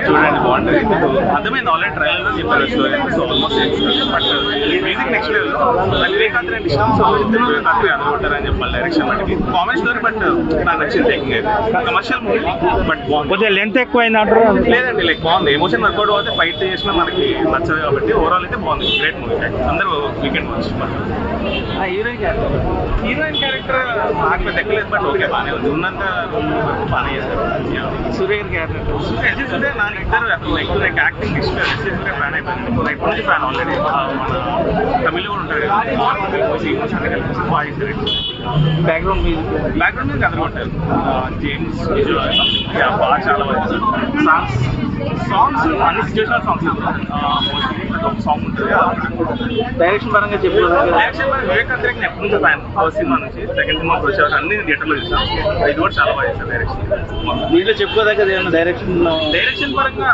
చూడండి బాగుంటుంది. అర్థమైంది ఆల్రెడీ ట్రైలర్ లో చెప్పారు స్టోరీ అంటే. So almost but music next level. Vivekanth అంటే ఇష్టం. సో వివేకాంత్ అనుకుంటారని చెప్పాలి డైరెక్షన్ మనకి. కామెడీ స్టోరీ బట్ నాకు నచ్చింది. టేకింగ్ అయితే కమర్షియల్ మూవీ బట్ బాగుంది. లెంత్ ఎక్కువైంది అంటారు. లేదండి లైక్ బాగుంది. ఎమోషన్ వర్కౌట్ అవుతే ఫైట్ చేసినా మనకి నచ్చదు కాబట్టి ఓవరాల్ అయితే బాగుంది. Great movie. అందరూ వీకెండ్ వాచ్. హీరోయిన్ క్యారెక్టర్ నాకు పెద్ద ఎక్కలేదు బట్ ఓకే బాగానే ఉంది. ఉన్నంత బాగానే చేశారు. సూర్య క్యారెక్టర్ నా ఇద్దరు అసలు లైక్ యాక్టింగ్ ఇష్టం. సూర్య ఫ్యాన్ అయిపోయింది. లైక్ నుంచి ఫ్యాన్ ఆల్రెడీ. మన తమిళ కూడా ఉంటాడు కదా, బాగా చేశారు. బ్యాక్గ్రౌండ్ మీద అందరూ ఉంటారు. జేమ్స్ బాగా చాలా బాగా సాంగ్స్ అన్ని సిచ్యువేషనల్ సాంగ్స్. ఒక సాంగ్ ఉంటుంది. డైరెక్షన్ పరంగా చెప్పారు. డైరెక్షన్ పరంగా వివేకాంత్ నేను ఎప్పటి నుంచో ఫ్యాన్. ఫస్ట్ సినిమా నుంచి సెకండ్ సినిమా వచ్చేవారు అన్ని థియేటర్లో చూసాను. ఇది కూడా చాలా బాగా చేశారు డైరెక్షన్. దీంట్లో చెప్పుకోదగ్గది ఏమన్నా డైరెక్షన్ పరంగా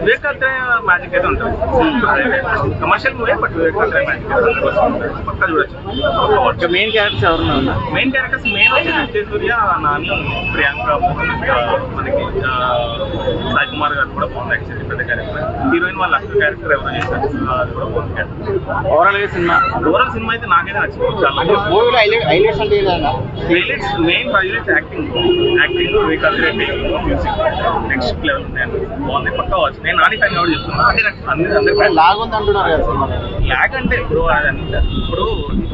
వివేకాంత్ మ్యాజిక్ అయితే ఉంటుంది. కమర్షియల్ మూవీ బట్ వివేకాంత్ మ్యాజిక్ పక్కా చూడొచ్చు. మెయిన్ క్యారెక్టర్స్ ఎవరున్నారు? మెయిన్ క్యారెక్టర్స్ వచ్చేసి సూర్య, నాని, ప్రియాంక, మనకి సాయి కుమార్ గారు కూడా బాగుంది. యాక్చువల్లీ పెద్ద క్యారెక్టర్. హీరోయిన్ వాళ్ళ అక్క క్యారెక్టర్ ఎవరో చేశారు. అది కూడా బాగుంది క్యారెక్టర్. ఓవరాల్ సినిమా అయితే నాకైతే నచ్చింది. చాలా highlights main highlights acting Vivekanth music next level ఉన్నాయని బాగుంది. పక్కా వాచ్. నేను నాని ఫ్యాన్ కూడా చెప్తున్నా. అంటే నాకు అందరి లాగ్ అంటే ఇప్పుడు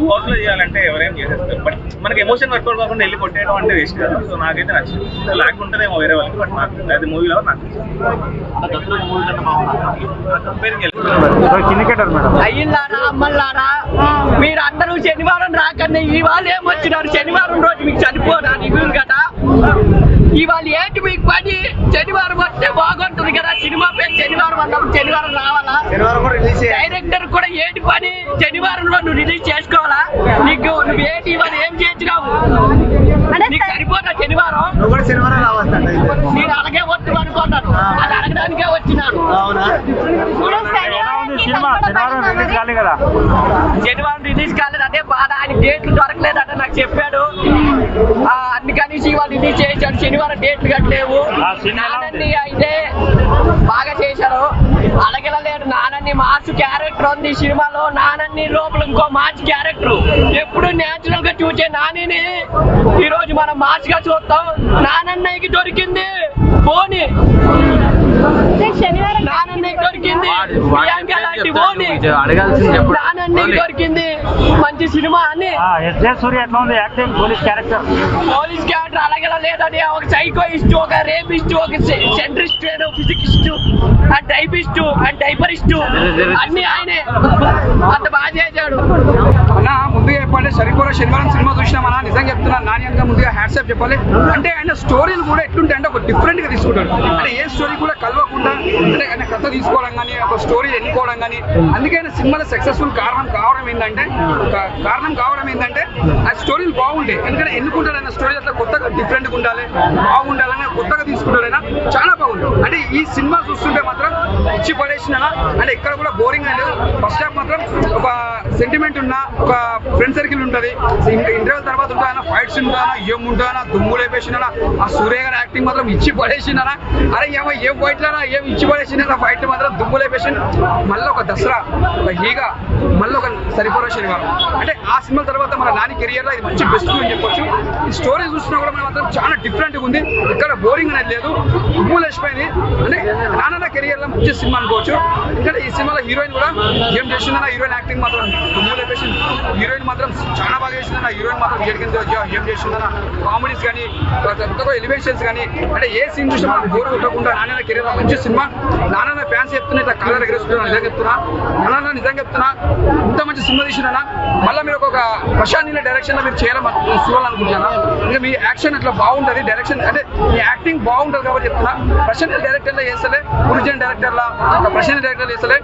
హౌస్లో చేయాలంటే ఎవరేం చేసేస్తారు. బట్ మనకి ఎమోషన్ వర్కౌట్ కాకుండా వెళ్ళి కొట్టేయడం అంటే వేస్ట్ కదా. సో నాకైతే నచ్చింది. లాగ్ ఉంటుందేమో వేరే వాళ్ళకి బట్ నాకు అది మూవీలో నాకు అయ్యిందారా అమ్మల్లారా, మీరు అందరూ శనివారం రాకండి. ఇవాళ ఏమొచ్చినారు? శనివారం రోజు మీకు చనిపోరా రివ్యూలు కదా. ఇవాళ ఏంటి మీకు పని? శనివారం వస్తే బాగుంటుంది కదా. సినిమా పేరు శనివారం అన్నప్పుడు శనివారం రావాలా? డైరెక్టర్ కూడా ఏంటి పని? శనివారంలో నువ్వు రిలీజ్ చేసుకోవాలా? నీకు నువ్వేంటి ఇవాళ ఏం చేసినావు? నీకు సరిపోతా శనివారం? నేను అలాగే వద్దు అనుకున్నాను. అది అడగడానికే వచ్చినాను. శనివారం రిలీజ్ కాలేదు, అదే బాధ. ఆయన డేట్లు దొరకలేదట నాకు చెప్పాడు. అందుకని ఇవాళ రిలీజ్ చేశాడు. శనివారం డేట్లు కట్టలేవు. నానన్ని అయితే బాగా చేశారు. అలాగెళ్ళలేడు. నానన్ని మార్చ్ క్యారెక్టర్ ఉంది సినిమాలో. నానన్ని లోపల ఇంకో మార్చ్ క్యారెక్టర్. ఎప్పుడు న్యాచురల్ గా చూసే నానిని ఈ రోజు మనం మార్చ్ గా చూస్తాం. నానన్నయ్యకి దొరికింది బోని. నానన్నయ్యకి దొరికింది ప్రియాంక లాంటి బోని. నానన్నయ్యకి దొరికింది మంచి సినిమా అని. పోలీస్ క్యారెక్టర్ అలాగే లేదని ఒక సైకోయిస్ట్, ఒక రేపిస్ట్, ఒక centrist, physicist, and typist, and టైపరిస్ట్ అన్ని ఆయనే. అంత బాగా చేశాడు. అన్న ముందుగా చెప్పాలి, సరిపోరా శనివారం సినిమా చూసినామన్నా. నిజంగా చెప్తున్నా, నాని అంతా ముందుగా హ్యాట్సాప్ చెప్పాలి. అంటే ఆయన స్టోరీలు కూడా ఎట్లుంటాయి అంటే ఒక డిఫరెంట్ గా తీసుకుంటాడు. అంటే ఏ స్టోరీ కూడా కలవకుండా అంటే ఆయన కథ తీసుకోవడం కానీ, ఒక స్టోరీ ఎన్నుకోవడం కానీ. అందుకే ఆయన సినిమాలో సక్సెస్ఫుల్ కారణం కావడం ఏంటంటే ఆ స్టోరీలు బాగుంటాయి. ఎందుకంటే ఎన్నుకుంటాడు ఆయన స్టోరీ అట్లా కొత్తగా డిఫరెంట్గా ఉండాలి, బాగుండాలని కొత్తగా తీసుకుంటాడు ఆయన. చాలా బాగుంది. అంటే ఈ సినిమా చూస్తుంటే మాత్రం ఇచ్చి పడేసిన అంటే ఎక్కడ కూడా బోరింగ్ అనేది. ఫస్ట్ హాఫ్ మాత్రం ఒక సెంటిమెంట్ ఉన్నా, ఒక ఫ్రెండ్ సర్కిల్ ఉంటుంది. ఇంటర్వ్యూ తర్వాత ఉంటాయన్నా, ఫైట్స్ ఉంటానా, ఏం ఉంటానా, దుమ్ము లేపేసినా. ఆ సూర్య గారి యాక్టింగ్ మాత్రం ఇచ్చి పడేసినా. అరే ఏమో ఏం ఫైట్లరా, ఏం ఇచ్చి పడేసిన ఫైట్ మాత్రం దుమ్ము లేపేసి. మళ్ళీ ఒక దసరా, ఒక హీగా, మళ్ళీ ఒక సరిపోరా శనివారం. అంటే ఆ సినిమా తర్వాత మన నాని కెరియర్ లో ఇది మంచి బెస్ట్ అని చెప్పొచ్చు. ఈ స్టోరీ చూసినా కూడా మనం మాత్రం చాలా డిఫరెంట్ గా ఉంది. ఇక్కడ బోరింగ్ అనేది లేదు, దుమ్ము లేచిపోయింది. అంటే నాన్న కెరియర్ లో మంచి సినిమా అనుకోవచ్చు. ఇంకా ఈ సినిమాలో హీరోయిన్ కూడా ఏం చేసిందన్న, హీరోయిన్ యాక్టింగ్ మాత్రం దుమ్ము లేపేసింది. హీరోయిన్ మాత్రం చాలా బాగా చేసిందన్న. హీరోయిన్ మాత్రం ఏం చేసిందన్న, కామెడీస్ కానీ, ఎలివేషన్స్ కానీ. అంటే ఏ సీన్ చూసినా మనకు బోర్ కొట్టకుండా నాన్న కెరియర్ లో మంచి సినిమా. నాన్న ఫ్యాన్స్ చెప్తున్నా, ఇట్లా కలర్ ఎగరేస్తున్నా. నిజంగా చెప్తున్నా ఇంత మంచి సినిమా తీసినా. మళ్ళీ మీరు ఒక ప్రశాంత్ నీళ్ళ డైరెక్షన్ లో మీరు చూడాలనుకుంటున్నా. ఇంకా మీ యాక్షన్ అట్లా బాగుంటుంది. డైరెక్షన్ అంటే మీ యాక్టింగ్ బాగుంటుంది కాబట్టి చెప్తున్నా. ప్రశాంత్ డైరెక్టర్ లో చేస్తలే, ఒరిజినల్ డైరెక్టర్ లా ప్రశాంత్ డైరెక్టర్ చేస్తలే.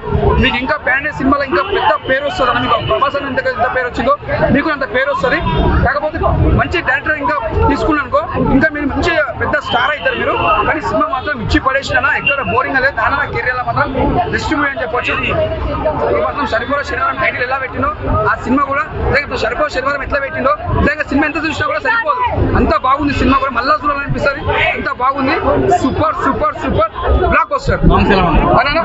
మీకు ఇంకా ప్యాండే సినిమాలో ఇంకా పెద్ద పేరు వస్తుంది అన్న. మీకు ప్రభాస్ అని ఎంత పేరు వచ్చిందో మీకు అంత పేరు వస్తుంది. కాకపోతే మంచి డైరెక్టర్ ఇంకా తీసుకున్నానుకో ఇంకా మీరు మంచి పెద్ద స్టార్ అవుతారు మీరు. కానీ సినిమా మాత్రం ఇచ్చి పడేసినా. ఎక్కడ బోరింగ్ లేదు. నాన్న కెరియర్ లో మాత్రం బెస్ట్ మూవీ అని చెప్పొచ్చు. ఈ మాత్రం సరిపోరా శనివారం టైటిల్ ఎలా పెట్టినో ఆ సినిమా కూడా సరిపోరా శనివారం ఎట్లా పెట్టిండో నిజంగా సినిమా ఎంత చూసినా కూడా సరిపోదు. అంత బాగుంది సినిమా కూడా. మళ్ళా చూడాలనిపిస్తుంది. అంత బాగుంది. సూపర్ సూపర్ సూపర్ బ్లాక్ వస్తారు సాంగ్స్ ఎలా ఉన్నాయి? అవునా?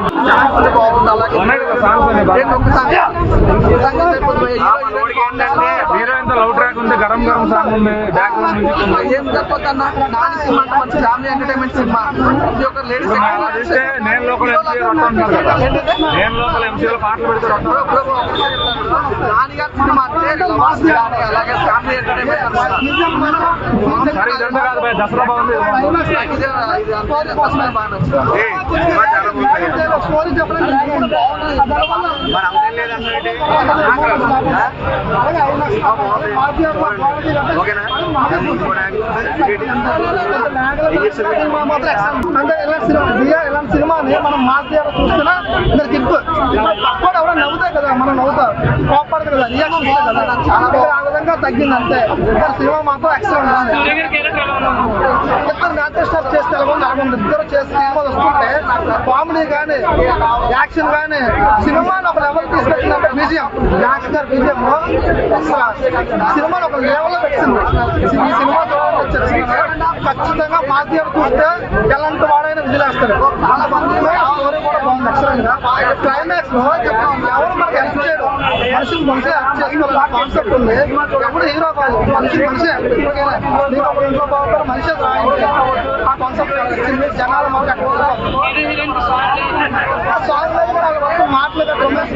హీరోయిన్ లవ్ ట్రాక్ ఉంది, గరం గరం సాంగ్ ఉంది, బ్యాక్గ్రౌండ్ మ్యూజిక్ ఉంది. ఏం చెప్పొద్దన్నా నాని సినిమా అంటే మంచి ఫ్యామిలీ ఎంటర్టైన్మెంట్ సినిమా. ప్రతి ఒక్క లేడీస్ చూస్తే నేను లోకల్ ఎంసీఏ అంటున్నారు కదా, నేను లోకల్ ఎంసీఏలో పాటలు పెడతారు. నాని గారి సినిమా అంటే లవర్స్ కానీ అలాగే ఫ్యామిలీ ఎంటర్టైన్మెంట్ సరే ఇదంతా కాదు భయ్, దసరా బాగుంది. స్టోరీ చెప్పడానికి మరి అంతే లేదన్నట్టు ఓకేనా? అంటే ఇలాంటి సినిమాని మనం మాధ్యాలు చూస్తున్నా మీరు గిఫ్ట్ కూడా ఎవరో నవ్వుతాయి కదా, మనం నవ్వుతాం కోపడదు కదా, రియాక్షన్ ఇస్తాయి కదా, చాలా ఆ విధంగా తగ్గింది అంతే. సినిమా మాత్రం ఎక్సలెంట్ ఉంది. ఇద్దరు న్యాచురల్ స్టాప్ చేస్తే ఇద్దరు చేసి సినిమా వస్తుంటే కామెడీ కానీ యాక్షన్ కానీ సినిమాని ఒక లెవెల్ తీసుకొచ్చినట్టు బీజిఎం యాక్షన్ గారు బీజిఎం సినిమాని ఒక లెవెల్లో పెట్టింది. ఈ సినిమా ఖచ్చితంగా మాధ్యమం చూస్తే ఎలాంటి వాడైనా విజిలేస్తారు. చాలా మంది స్టోరీ కూడా బాగుంది ఎక్సలెంట్ గా. క్లైమాక్స్ లో ఎవరు మనకి హెల్ప్ చేయడం, మనుషులు మనిషి హెల్ప్ చేసుకోవాలి కాన్సెప్ట్ ఉంది. ఎప్పుడు హీరో కాదు, మనిషి నీకు ఒక ఇంట్లో బాగుంటారు మనిషి ఆ కాన్సెప్ట్ వచ్చింది. జనాలు మాకు అక్కడ సాంగ్ కూడా వరకు మాటలు రొమాన్స్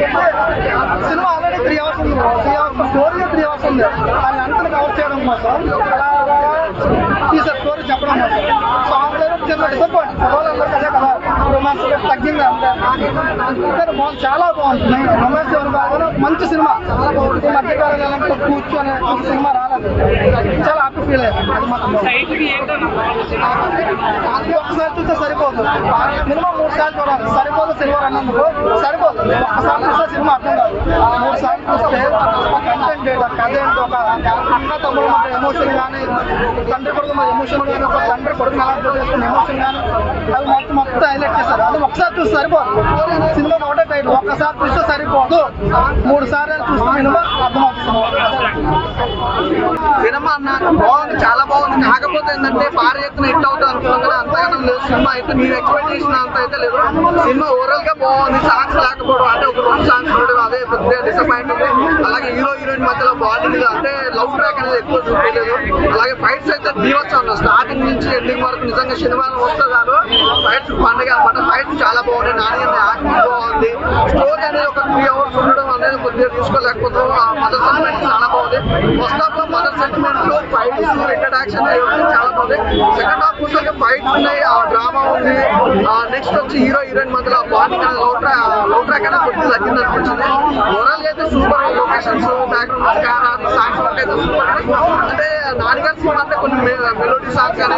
సినిమా ఆల్రెడీ 3 hours ఉంది. 3 hours స్టోరీ 3 hours ఉంది. దాన్ని అంతా కవర్ చేయడం కోసం టీజర్ స్టోరీ చెప్పడం కోసం సాంగ్ లేదు. చిన్న డిసప్పాయింట్ వాళ్ళందరికీ అదే కదా, రొమాన్స్ తగ్గింది అంతే. బాగుంది, చాలా బాగుంది. రొమాన్స్ ఎవరు బాగా మంచి సినిమా. ఈ మధ్యకాలంలో కూర్చొని ఒక సినిమా రాలేదు, చాలా హ్యాపీ ఫీల్ అయ్యారు. అది మాత్రం ఒక్కసారి చూస్తే సరిపోదు, మినిమం 3 సార్లు చూడాలి. సరిపోదు సినిమా అన్నందుకు సరిపోదు. ఒక్కసారి చూస్తే సినిమా అర్థం కాదు. 3 సార్లు చూస్తే కంటెంట్ ఏంటో, కథ ఏంటో, ఒక అన్న తమ్ముడు మధ్య ఎమోషన్ కానీ, తండ్రి కొడుకు మధ్య ఎమోషన్ కానీ, ఒక తండ్రి కొడుకు ఎలా చేసుకున్న ఎమోషన్ కానీ అది మొత్తం హైలైట్ చేస్తారు. అది ఒకసారి చూస్తే సరిపోదు. సినిమా ఒకటే టైప్, ఒక్కసారి చూస్తే సరిపోదు, 3 సార్లు చూస్తే మినిమం అర్థమవుతుంది. సినిమా అన్న బాగుంది, చాలా బాగుంది. కాకపోతే ఏంటంటే భారీ ఎత్తున హిట్ అవుతుంది అనుకున్నాం కదా, అంతగానం లేదు సినిమా అయితే. మీరు ఎక్స్పెక్ట్ చేసిన అంత అయితే లేదు. సినిమా ఓవరాల్ గా బాగుంది. సాంగ్స్ లేకపోవడం అంటే ఒక 2 సాంగ్స్ ఉండడం అదే పెద్ద డిసప్పాయింట్ ఉంది. అలాగే హీరో హీరోయిన్ మధ్యలో బాగుంది అంటే లవ్ ట్రాక్ అనేది ఎక్కువ చూపించలేదు. అలాగే ఫైట్స్ అయితే దీవచ్చు అన్న స్టార్టింగ్ నుంచి ఎండింగ్ వరకు నిజంగా సినిమాలు వస్తే కాదు ఫైట్స్ పండుగ అనమాట. ఫైట్స్ చాలా బాగున్నాయి. నాని యాక్టింగ్ బాగుంది. స్టోరీ అనేది ఒక 3 hours ఉండడం అనేది కొద్దిగా తీసుకోలేకపోతాం. మదర్ సెంటిమెంట్ చాలా బాగుంది. ఫస్ట్ హాఫ్ లో మదర్ సెంటిమెంట్ లో ఫైట్స్ ఇంట్రడక్షన్ చాలా బాగుంది. సెకండ్ హాఫ్ చూసాక ఫైట్స్ ఉన్నాయి, ఆ డ్రామా ఉంది. నెక్స్ట్ వచ్చి హీరో హీరోయిన్ మధ్యలో బాండింగ్ అనేది లవ్ ట్రాక్ అనేది కొద్దిగా తగ్గింది అనిపించింది. ఓవరాల్ అయితే సూపర్. లొకేషన్స్, బ్యాక్గ్రౌండ్ సాంగ్స్ అయితే సూపర్. అంటే నాన్నగారి సినిమా అంటే కొన్ని మెలోడీ సాంగ్స్ కానీ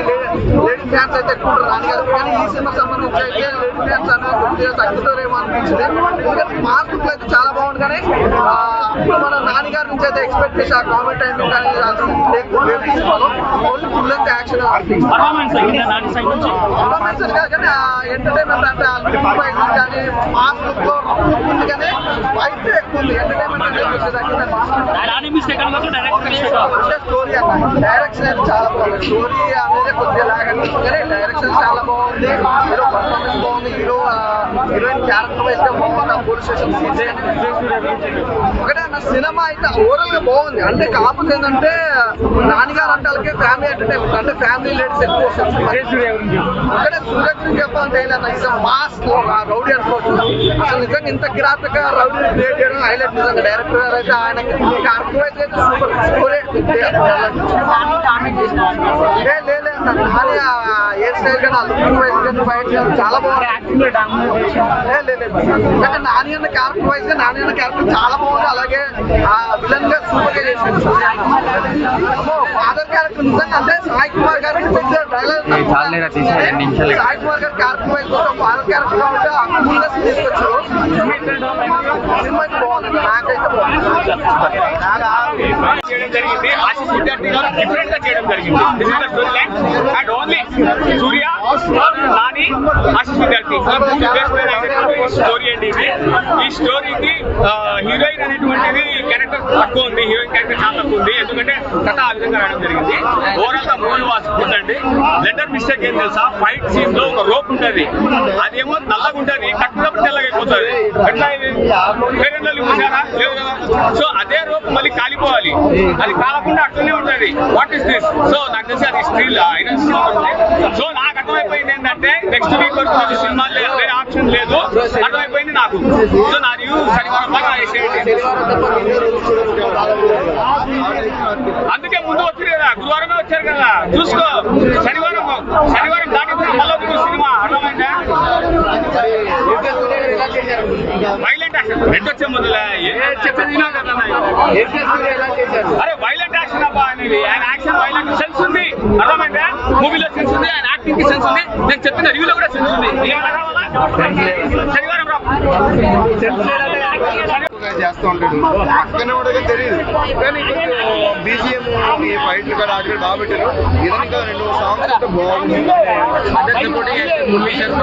లేడీ ఫ్యాన్స్ అయితే ఎక్కువ ఉంటారు నాన్నగారు. కానీ ఈ సినిమా సంబంధించి అయితే లేడీ ఫ్యాన్స్ అనేది కొద్దిగా తగ్గుతారేమో అనిపించింది. ఎందుకంటే మార్కులు అయితే చాలా బాగుంది. కానీ ఇప్పుడు మన నాన్నగారి నుంచి అయితే ఎక్స్పెక్ట్ చేసి ఆ కామెంట్ టైమింగ్ కానీ తీసుకోవాలి. ఓన్లీ ఫుల్ అండ్ యాక్షన్ కానీ ఎంటర్టైన్మెంట్ అంటే కానీ మాస్ లుక్ లో ఉంది. కానీ ఫైట్ ఎక్కువ ఉంది. ఎంటర్టైన్మెంట్ అంటే స్టోరీ అన్న డైరెక్షన్ అయితే చాలా బాగుంది. స్టోరీ అనేది కొద్దిగా లాగ్ అనిపిస్తుంది కానీ డైరెక్షన్ చాలా బాగుంది. హీరో పర్ఫార్మెన్స్ బాగుంది. హీరోయిన్ క్యారెక్టర్ వైజ్ గా బాగుంది. పోలీస్ స్టేషన్ ఒకటే అన్న సినిమా అయితే ఓవరాల్ గా బాగుంది. అంటే కాకపోతే ఏంటంటే నాన్నగారు అంటే వాళ్ళకి ఫ్యామిలీ ఎంటర్టైన్మెంట్ అంటే ఫ్యామిలీ లేడీస్ ఎక్కువ వస్తుంది. ఒకటే సూర్య గురించి చెప్పాలంటే మాస్ రౌడీ అనుకోవచ్చు. అసలు నిజంగా ఇంత కిరాతగా రౌడీ క్రియేట్ చేయడం హైలైట్. నిజంగా డైరెక్టర్ గారు అయితే ఆయన క్యారెక్టర్ వైజ్ అయితే సూపర్ స్టోరీ. లేదు ఏ స్టైల్ కానీ లుకింగ్ వైజ్ కానీ ఫైట్ చాలా బాగుంది. అంటే నాని అన్న క్యారెక్టర్ వైజ్ గా నాని అన్న క్యారెక్టర్ చాలా బాగుంది. అలాగే విలన్ గా సూపర్ గా చేశారు. ఫాదర్ క్యారెక్టర్ నిజంగా అంటే సాయి కుమార్ గారికి పెద్ద డైలాగ్. సాయి కుమార్ గారి క్యారెక్టర్ వైజ్ ఫాదర్ క్యారెక్టర్ కాబట్టి అక్కుల్గా తీసుకొచ్చారు. సినిమా అయితే బాగుంది. నాకైతే బాగుంది. జరిగింది ఆశీష్ విద్యార్థి గారు డిఫరెంట్ గా చేయడం జరిగింది. అండ్ ఓన్లీ సూర్య, నాని, ఆశీష్ విద్యార్థి స్టోరీ అండి ఇది. ఈ స్టోరీకి హీరోయిన్ అనేటువంటిది క్యారెక్టర్ తక్కువ ఉంది. హీరోయిన్ క్యారెక్టర్ చాలా తక్కువ ఉంది, ఎందుకంటే కథ ఆ విధంగా రాయడం జరిగింది. ఓవరాల్ గా మూవీ వాస్ ఉందండి. లెటర్ మిస్టేక్ ఏం తెలుసా, ఫైట్ సీన్ లో ఒక రోప్ ఉంటది, అదేమో నల్లగా ఉంటది, కట్టినప్పుడు తెల్లగా అయిపోతుంది. ఎట్లా ఇది చూసారా? లేదు కదా. సో అదే రోప్ మళ్ళీ కాలిపోవాలి, అది కాలకుండా అట్లనే ఉంటది. What is this? సో నాకు తెలిసి అది స్టీల్ ఐరన్ స్టీల్ ఉంది. సో నాకు అర్థమైపోయింది ఏంటంటే నెక్స్ట్ వీక్ వరకు సినిమా వేరే ఆప్షన్ లేదు, అర్థమైపోయింది నాకు. సో నా రివ్యూ శనివారం బాగా వేసేయండి. అందుకే ముందు వచ్చారు కదా, గురువారమే వచ్చారు కదా, చూసుకో. శనివారం దాటిపోయిన మళ్ళీ సినిమా అర్థమైందా? వైలెంట్ యాక్షన్ రెడ్ వచ్చే ముందులే ఏ చెప్పేది కదా. అరే వైలెంట్ యాక్షన్ అబ్బా అనేది, ఆయన యాక్షన్ వైలెంట్ సెన్స్ ఉంది, అర్థమైందా? మూవీలో సెన్స్ ఉంది, ఆయన యాక్టింగ్ కి సెన్స్ ఉంది, నేను చెప్పిన రివ్యూలో కూడా సెన్స్ ఉంది. శనివారం చేస్తూ ఉంటాడు, పక్కన కూడా తెలియదు. కానీ బీజిఎం ఫైట్లు కూడా అక్కడ బాగా పెట్టారు. ఇదని ఇంకా 2 సాంగ్స్ అయితే బాగుంది. మురళీ శర్మ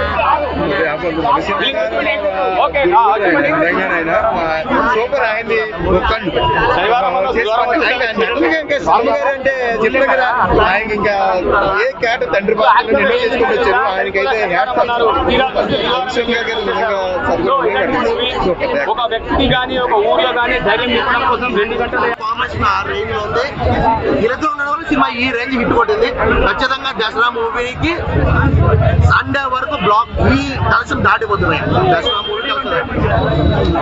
సూపర్. ఆయన్ని అంటే చెప్పారు కదా, ఆయనకి ఇంకా ఏ క్యాట్ తండ్రి పాత్ర నిండు చేసుకుంటూ వచ్చారు. ఆయనకైతే ఒక వ్యక్తి కానీ ఒక ఊర్లో కానీ ధైర్యం ఇవ్వడం కోసం 2 గంటలు కాంబినేషన్ ఆ రేంజ్ లో ఉంది. వీళ్ళతో ఉండడం వల్ల సినిమా ఈ రేంజ్ హిట్ కొట్టింది. ఖచ్చితంగా దసరా మూవీకి సండే వరకు బ్లాక్ ఈ కలెక్షన్ దాటిపోతున్నాయి. దసరా మూవీ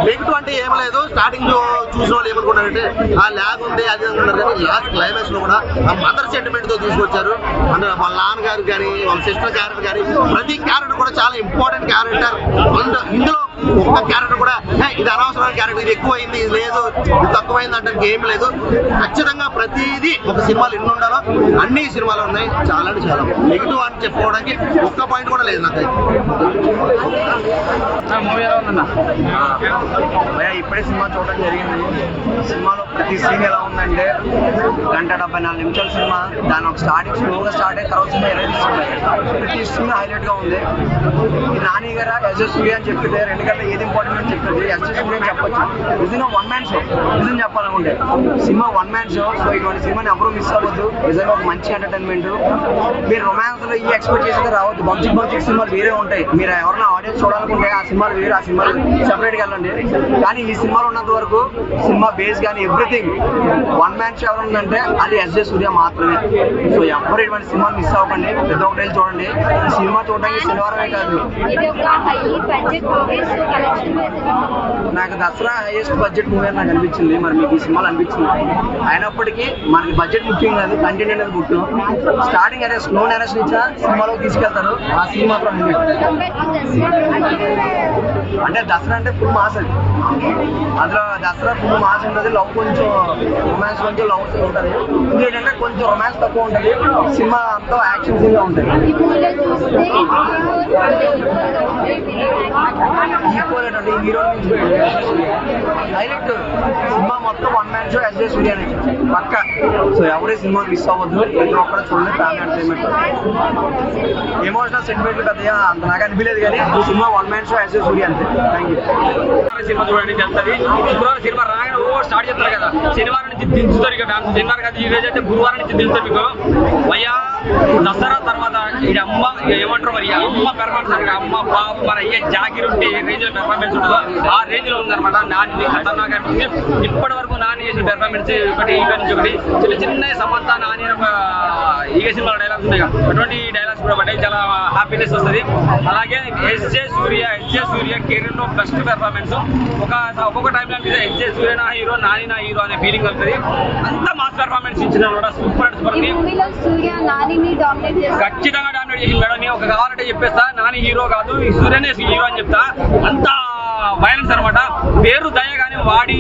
నెగిటివ్ అంటే ఏం లేదు. స్టార్టింగ్ చూసిన వాళ్ళు ఏమనుకున్నారంటే ఆ ల్యాగ్ ఉంది అది అనుకున్నారు, కానీ లాస్ట్ క్లైమాక్స్ లో కూడా ఆ మదర్ సెంటిమెంట్ తో తీసుకొచ్చారు. అంటే వాళ్ళ నాన్నగారు కానీ వాళ్ళ సిస్టర్ క్యారెక్టర్ కానీ ప్రతి క్యారెక్టర్ కూడా చాలా ఇంపార్టెంట్ క్యారెక్టర్. ఇందులో ఒక్క క్యారెక్టర్ కూడా ఇది అనవసరమైన క్యారెక్టర్, ఇది ఎక్కువైంది, ఇది లేదు, ఇది తక్కువైంది అంటే ఏం లేదు. ఖచ్చితంగా ప్రతిదీ ఒక సినిమాలు ఎన్ని ఉండాలో అన్ని సినిమాలు ఉన్నాయి. చాలా అంటే చాలా నెగిటివ్ అని చెప్పుకోవడానికి ఒక్క పాయింట్ కూడా లేదు నాకు. మూవీ ఎలా ఉందన్న? ఇప్పుడే సినిమా చూడడం జరిగింది. సినిమాలో ప్రతి సీన్ ఎలా ఉందంటే 1:74 నిమిషాల సినిమా. దాని ఒక స్టార్టింగ్ స్లోగా స్టార్ట్ అయిన తర్వాత సినిమా ఎలా తీసుకుంటాయి. ప్రతి సీన్ హైలైట్ గా ఉంది. నాని గారు యశస్వి అని చెప్పితే 2 గంటల ఏది ఇంపార్టెంట్ అని చెప్తుంది. యశస్వి అని చెప్పొచ్చు. నిజంగా 1 man షో. నిజం చెప్పాలనుకుంటే సినిమా 1 man షో. సో ఇటువంటి సినిమాని ఎవరు మిస్ అవ్వద్దు. నిజంగా ఒక మంచి ఎంటర్టైన్మెంట్. మీరు రొమాన్స్ లో ఈ ఎక్స్పెక్ట్ చేసి రావద్దు. బంచిక్ సినిమాలు వేరే ఉంటాయి. మీరు ఎవరైనా ఆడియన్స్ చూడాలనుకుంటే ఆ సినిమాలు వేరే, ఆ సినిమాలు సెపరేట్ గా వెళ్ళండి. కానీ ఈ సినిమాలో ఉన్నంత వరకు సినిమా బేస్ కానీ ఎవ్రీథింగ్ 1 man షో ఎవరు ఉందంటే అది ఎస్జే సూర్య మాత్రమే. సో ఎవరు ఇటువంటి సినిమాలు మిస్ అవ్వకండి. పెద్ద ఒకటి చూడండి. ఈ సినిమా చూడడానికి శనివారమే కాదు, నాకు దసరా హైయెస్ట్ బడ్జెట్ మూవీ అని నాకు అనిపించింది. మరి మీకు ఈ సినిమాలు అనిపించింది. అయినప్పటికీ మనకి బడ్జెట్ ముఖ్యం కాదు, కంటెంట్ అనేది ముఖ్యం. స్టార్టింగ్ అనే స్లో నేరేషన్ ఇచ్చినా సినిమాలో తీసుకెళ్తారు. ఆ సీన్ మాత్రం అంటే దసరా అంటే ఫుల్ మాస్ అది. అందులో దసరా ఫుల్ మాస్ ఉంటుంది. లవ్ కొంచెం రొమాన్స్, కొంచెం లవ్ ఉంటుంది. ఇంకేంటంటే కొంచెం రొమాన్స్ తక్కువ ఉంటుంది. సినిమా అంతా యాక్షన్ సీన్ గా ఉంటుంది. Equal hero highlight. సినిమా మొత్తం 1 man షో ఎస్జే సూర్య అని పక్క. సో ఎవరి సినిమా మిస్ అవ్వద్దు. ప్రతి ఒక్కరు చూడండి. Family entertainment. ఎమోషనల్ సెంటిమెంట్ పెద్దగా అంత నాకు అనిపించలేదు, కానీ ఈ సినిమా 1 man షో ఎస్జే సూర్య అంతే. Thank you. సినిమా చూడండి తెలుస్తుంది. శుక్రవారం సినిమా రాగానే స్టార్ట్ చేస్తారు కదా, శనివారం నుంచి దించుతారు ఇక డాన్స్. శనివారం కాదు, ఈ రోజు అయితే గురువారం నుంచి దించుతారు మీకు. అయ్యా దసరా తర్వాత ఇది అమ్మ ఏమంటారు మరి, అమ్మ పెర్ఫార్మెన్స్, అమ్మ బాబు మన అయ్యే జాగిర్ ఉంటే ఏ రేంజ్ లో పెర్ఫార్మెన్స్ ఉంటుందో ఆ రేంజ్ లో ఉందన్నమాట. నాని ఖతర్నాక్ అనిపిస్తుంది. ఇప్పటి వరకు నాని చేసిన పెర్ఫార్మెన్స్ ఒకటి ఈగ నుంచి ఒకటి చిన్న చిన్న సమంత నాని ఒక ఈగ సినిమా డైలాగ్స్ ఉన్నాయి కదా, అటువంటి డైలాగ్స్ కూడా పడ్డాయి. చాలా హ్యాపీనెస్ వస్తుంది. అలాగే ఎస్జే సూర్య కెరీర్ లో బెస్ట్ పెర్ఫార్మెన్స్. ఒక్కొక్క టైంలో అనిపిస్తుంది ఎస్జే సూర్య నా హీరో, నాని నా హీరో అనే ఫీలింగ్ వస్తుంది. అంత మాస్ పెర్ఫార్మెన్స్ ఇచ్చిన కూడా సూపర్ ఖచ్చితంగా డామినేట్ చేసింది మేడం. నేను ఒక కావాలంటే చెప్పేస్తా, నాని హీరో కాదు, సూర్యనే హీరో అని చెప్తా. అంత వైలెన్స్ అనమాట. పేరు దయ కానీ వాడి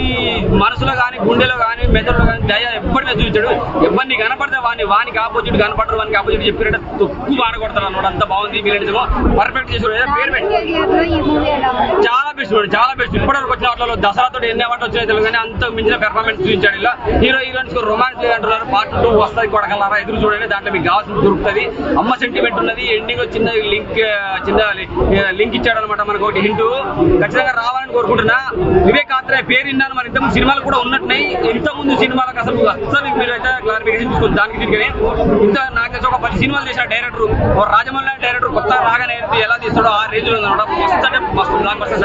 మనసులో కానీ గుండెలో కానీ మెదడులో కానీ దయ ఎప్పటికీ చూపించాడు. ఎవరిని కనపడితే వానికి ఆపోజిట్ కనపడరు, వానికి ఆపోజిట్ చెప్పినట్టు తొక్కు మారగొడతారు అనమాట. అంత బాగుంది. మీరు పర్ఫెక్ట్ చేసాడు. పేరు చాలా బెస్ట్. బెస్ట్ చాలా బెస్ట్. ఇప్పటివరకు వచ్చిన వాటిలో దసరాతో ఎన్ని అవార్డు వచ్చినాయో తెలియదు కానీ అంత మించిన పెర్ఫార్మెన్స్ చూపించాడు. ఇలా హీరోయిన్స్ రొమాన్స్ అంటున్నారు, పార్ట్ 2 వస్తుంది కొడగలరా, ఎదురు చూడండి. దాంట్లో మీకు కావాల్సిన దొరుకుతుంది. అమ్మ సెంటిమెంట్ ఉన్నది. ఎండింగ్ చిన్న లింక్ ఇచ్చాడు అనమాట మనకు ఒకటి హింటూ. ఖచ్చితంగా రావాలని కోరుకుంటున్నా. వివేక్ ఆత్రేయ పేరు విన్నాను, మరి ఇంతకుముందు సినిమాలు కూడా ఉన్నట్టున్నాయి. ఇంతకుముందు సినిమాలకు అసలు మీరు అయితే క్లారిఫికేషన్ చూసుకోండి. దానికి తిరిగి ఇంత నాకు తెలిసి ఒక 10 సినిమాలు చేశాడు డైరెక్టర్. రాజమౌళి డైరెక్టర్ కొత్త రాగానే ఎలా తీస్తాడో ఆ రేంజ్ లో ఉందన్నమాట. మస్తు అంటే మస్తు block buster.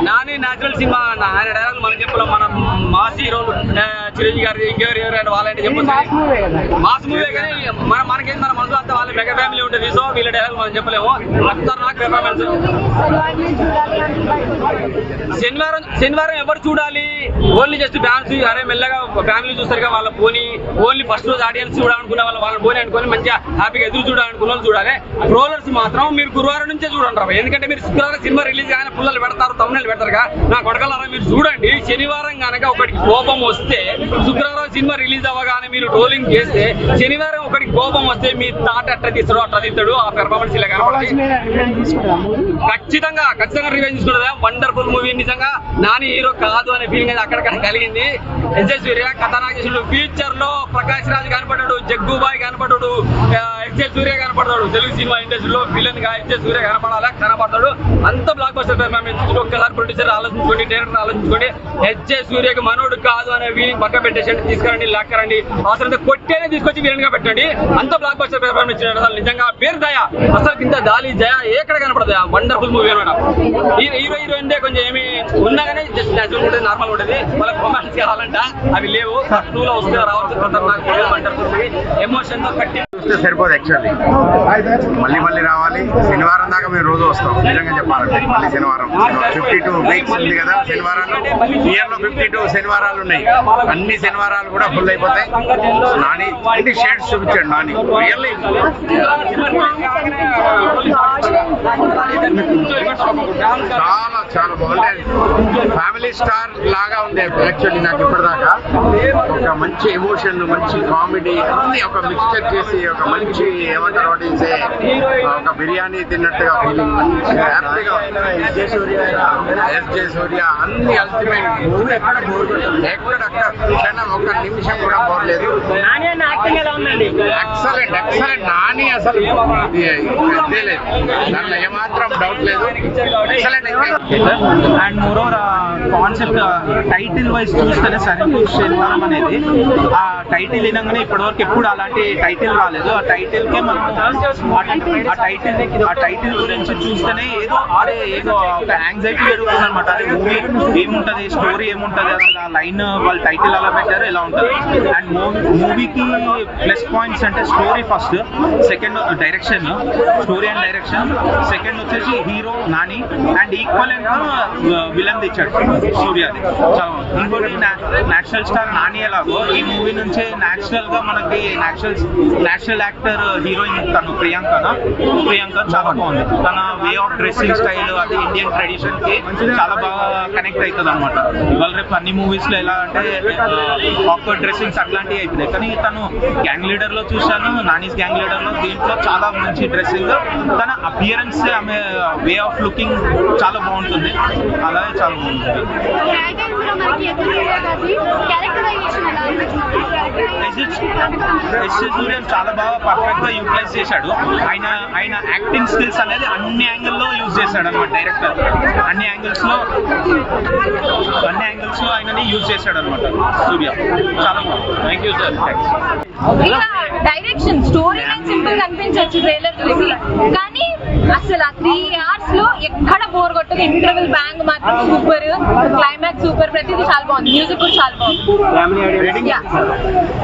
Nani natural cinema, ఆయన డైలాగ్ మనం చెప్పలేం. మన మాస్ హీరోలు చిరంజీవి గారు ఇంకెవరు వాళ్ళంటే చెప్పొచ్చు. మాస్ మూవీ కానీ మనకేం మన మనసులో అంతా వాళ్ళ మెగా ఫ్యామిలీ ఉంటుంది. సో వీళ్ళ డైలాగ్ మనం చెప్పలేము. ఖతర్నాక్ పెర్ఫార్మెన్స్. శనివారం ఎవరు చూడాలి? Only just dance. అరే మెల్లగా ఫ్యామిలీ చూస్తారు కదా వాళ్ళ పోనీ. ఓన్లీ ఫస్ట్ రోజు ఆడియన్స్ చూడాలనుకున్న వాళ్ళ పోనీ అనుకుని మంచిగా హ్యాపీగా ఎదురు చూడాలనుకున్న వాళ్ళు చూడాలి. ట్రోలర్స్ మాత్రం మీరు గురువారం నుంచే చూడండి రా. ఎందుకంటే మీరు శుక్రవారం సినిమా రిలీజ్ కానీ పుల్లలు పెడతారు, తమ్ముళ్ళు పెడతారు కదా. నా కొడకలారా మీరు చూడండి. శనివారం కనుక ఒకటికి కోపం వస్తే, శుక్రవారం సినిమా రిలీజ్ అవ్వగానే మీరు ట్రోలింగ్ చేస్తే, శనివారం ఒకటికి కోపం వస్తే మీ తాట అట్లా తీస్తాడు, అట్లా తీస్తాడు. ఆ పెర్ఫార్మెన్స్ ఇలా కనపడుతుంది. ఖచ్చితంగా రివెంజ్ తీసుకుంటుందా. Wonderful movie. నిజంగా నాని హీరో కాదు అనే ఫీలింగ్ అయితే అక్కడక్కడ కలిగింది. ఎస్జే సూర్య కథనాక్ చేసిండు. ఫ్యూచర్ లో ప్రకాష్ రాజ్ కనపడ్డాడు, జగ్గుబాయ్ కనపడ్డాడు, ఎస్జే సూర్య కనపడతాడు. తెలుగు సినిమా ఇండస్ట్రీలో విలన్ గా ఎస్జే సూర్య కనపడతాడు. అంత బ్లాక్ బస్టర్ పెర్ఫార్మెన్స్. ఒక్కసారి ప్రొడ్యూసర్ ఆలోచించుకోండి, డైరెక్టర్ ఆలోచించుకోండి. ఎస్జే సూర్యకి మనోడు కాదు అనే ఫీలింగ్ పక్క పెట్టేసండి. తీసుకురండి, లాక్కరండి. అవసరం కొట్టేనే తీసుకొచ్చి విలన్ గా పెట్టండి. అంత బ్లాక్ బస్టర్ పెర్ఫార్మెన్స్ ఇచ్చినాడు. అసలు నిజంగా పేరు దయ. అసలు కింద దాలి జయ ఎక్కడ కనపడదు. వండర్ఫుల్ మూవీ అనమాట. హీరోయిన్ కొంచెం ఏమి ఉన్నా కానీ జస్ట్ నేచురల్ ఉంటుంది, నార్మల్ ఉంటుంది. వాళ్ళకి రొమాన్స్ కావాలంట, అవి లేవు. 2 లో వస్తే రావచ్చు. Wonderful movie. ఎమోషన్ తో కట్టి చూస్తే సరిపోదు. యాక్చువల్లీ మళ్ళీ రావాలి. శనివారం దాకా మేము రోజు వస్తాం. నిజంగా చెప్పాలంటే మళ్ళీ శనివారం 52 వీక్స్ ఉంది కదా శనివారాలు. ఇయర్ లో 52 శనివారాలు ఉన్నాయి. అన్ని శనివారాలు కూడా ఫుల్ అయిపోతాయి. నాని అన్ని షేడ్స్ చూపించాడు. నాని రియల్లీ చాలా బాగుంది. ఫ్యామిలీ స్టార్ లాగా ఉంది యాక్చువల్లీ. నాకు ఇప్పటిదాకా ఒక మంచి ఎమోషన్, మంచి కామెడీ అన్ని ఒక మిక్స్చర్ చేసి ఒక మంచి ఏమంటారు వడ్డించే ఒక బిర్యానీ తిన్నట్టుగా ఫీలింగ్. హ్యాపీగా ఎస్జే సూర్య అన్ని అల్టిమేట్. ఎక్కడక్కడ క్షణం ఒక నిమిషం కూడా పోలేదు. ఎక్సలెంట్. నాని అసలు లేదు, దాంట్లో ఏమాత్రం డౌట్ లేదు. Excellent. And moreover concept title wise చూస్తేనే సరిగ్గా శనివారం అనేది ఆ టైటిల్ వినగానే ఇప్పటివరకు ఎప్పుడు అలాంటి టైటిల్ రాలేదు. ఆ టైటిల్ కే మనం ఆ టైటిల్ గురించి చూస్తేనే ఏదో ఒక యాంగ్జైటీ జరుగుతుంది అనమాట. అదే మూవీ ఏముంటది, స్టోరీ ఏముంటది, అసలు ఆ లైన్ వాళ్ళు టైటిల్ అలా పెట్టారు ఎలా ఉంటది. అండ్ మూవీకి ప్లస్ పాయింట్స్ అంటే story first, second direction, story and direction, second వచ్చేసి hero Nani and equal villain తెచ్చాడు సూర్యది. ఇంకోటి నేషనల్ స్టార్ నాని ఎలాగో ఈ మూవీ నుంచే నేచురల్ గా మనకి నేషనల్ యాక్టర్ హీరోయిన్ తను ప్రియాంక చాలా బాగుంది. తన వే ఆఫ్ డ్రెస్సింగ్ స్టైల్ అది ఇండియన్ ట్రెడిషన్ కి చాలా బాగా కనెక్ట్ అవుతుంది అనమాట. ఇవాళ రేపు అన్ని మూవీస్ లో ఎలా అంటే ఆక్వర్డ్ డ్రెస్సింగ్స్ అట్లాంటివి అయిపోయాయి. కానీ తను గ్యాంగ్ లీడర్ లో చూశాను, నానీస్ గ్యాంగ్ లీడర్ లో, దీంట్లో చాలా మంచి డ్రెస్సింగ్, తన అపియరెన్స్, ఆమె వే ఆఫ్ లుకింగ్ చాలా బాగుంటుంది. అలాగే చాలా బాగుంటుంది. సూర్యన్ చాలా బాగా పర్ఫెక్ట్ గా యూటిలైజ్ చేశాడు. ఆయన యాక్టింగ్ స్కిల్స్ అనేది అన్ని యాంగిల్లో యూజ్ చేశాడు అనమాట. డైరెక్టర్ అన్ని యాంగిల్స్ లో ఆయనని యూజ్ చేశాడు అనమాట సూర్య. చాలా బాగుంది. Thank you sir. Direction story line simple గా అనిపించవచ్చు ట్రైలర్ చూసి, కానీ అసలు ఆ 3 hours లో ఎక్కడ బోర్ కొట్టదు. ఇంటర్వెల్ బ్యాంగ్ మాత్రం సూపర్, క్లైమాక్స్ సూపర్, ప్రతిదీ చాలా బాగుంది. మ్యూజిక్ కూడా చాలా బాగుంది.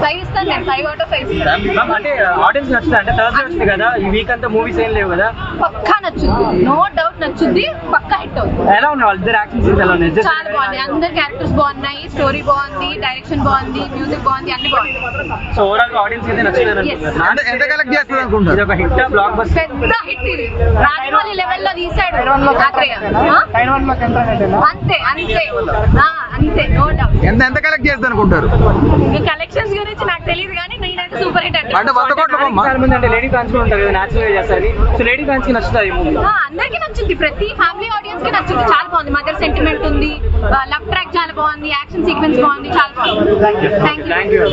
5 ఇస్తాను నేను, 5 out of 5 ఇస్తాను. అంటే ఆడియన్స్ నచ్చుతుంది అంటే థర్స్డే వచ్చింది కదా, ఈ వీక్ అంతా మూవీస్ ఏం లేవు కదా, పక్కా నచ్చుద్ది, నో డౌట్ నచ్చుద్ది, పక్కా హిట్ అవుతుంది. ఎలా ఉన్నాయి వాళ్ళిద్దరు యాక్షన్ సీన్స్? ఎలా ఉన్నాయి? చాలా బాగుంది. అందరు క్యారెక్టర్స్ బాగున్నాయి, స్టోరీ బాగుంది, డైరెక్షన్ బాగుంది, మ్యూజిక్ బాగుంది, అన్ని బాగుంది. సో ఓవరాల్ ఆడియన్స్ అయితే నచ్చింది. ఎంత కలెక్ట్ చేస్తుంది అనుకుంటారు? ఇది ఒక హిట్ బ్లాక్ బస్టర్, పెద్ద హిట్ ఇది. రాజమౌళి లెవెల్ లో తీసాడు ఆత్రేయ. అంతే నో డౌట్. ఎంత కలెక్ట్ చేస్తారు? అవుతుంది అనుకుంటారు? కలెక్షన్స్ గురించి నాకు తెలియదు కానీ నేనైతే సూపర్ హిట్ అంటే 100 కోట్ల బొమ్మ. అంటే లేడీ ఫ్యాన్స్ కూడా ఉంటారు కదా, న్యాచురల్ గా చేస్తారు. సో లేడీ ఫ్యాన్స్ కి నచ్చుతాయి ఈ మూవీ. అందరికి నచ్చుంది, ప్రతి ఫ్యామిలీ ఆడియన్స్ కి నచ్చుంది. చాలా బాగుంది, మదర్ సెంటిమెంట్ ఉంది, లవ్ ట్రాక్ చాలా బాగుంది, యాక్షన్ సీక్వెన్స్ బాగుంది, చాలా బాగుంది. Thank you.